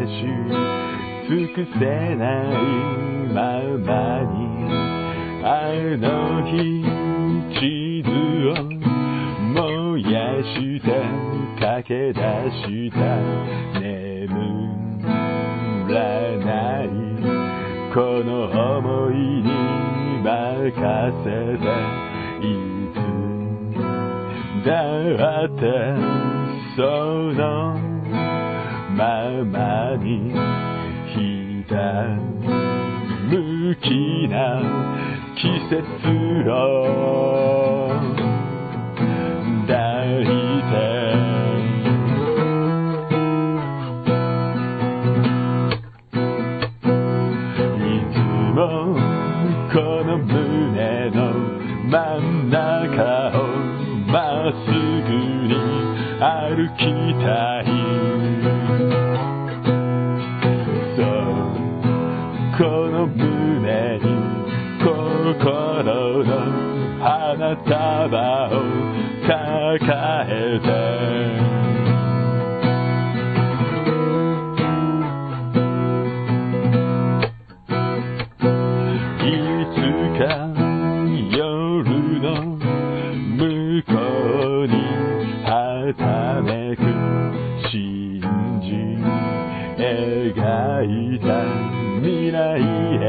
し尽くせないままにあの日地図を燃やして駆け出した眠らないこの想いに任せていつだってそのままにひたむきな季節を抱いていつもこの胸の真ん中をまっすぐに歩きたいこの胸に心の花束を抱えていつか夜の向こうにはためく信じ描いた未来へ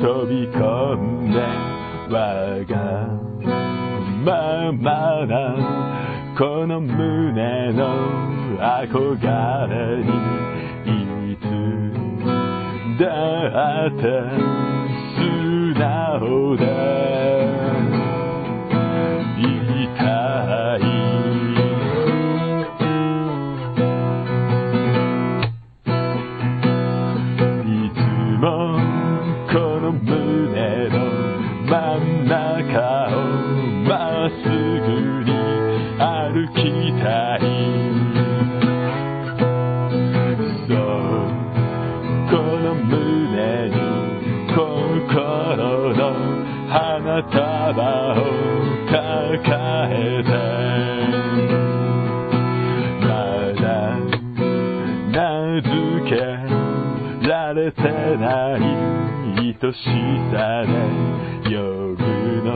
飛び込んでわがままなこの胸の憧れにいつだって素直でいたいこの胸の真ん中をまっすぐに歩きたいそうこの胸に心の花束を抱えてまだ名付けられてない愛しさで夜の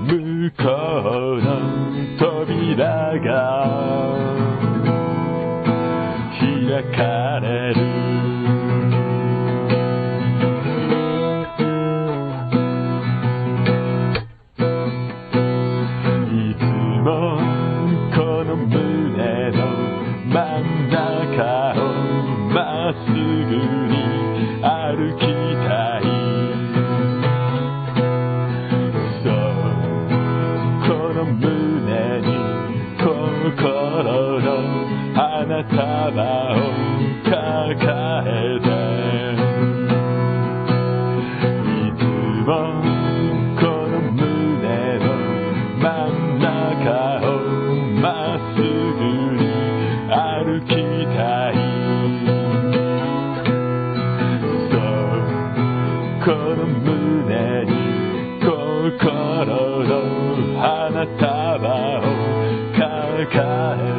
向こうの扉が開かれるいつもこの胸の真ん中をまっすぐに歩きたいそうこの胸に心の花束を抱えていつもこの胸の真ん中をまっすぐに歩きたいこの胸に心の花束を抱え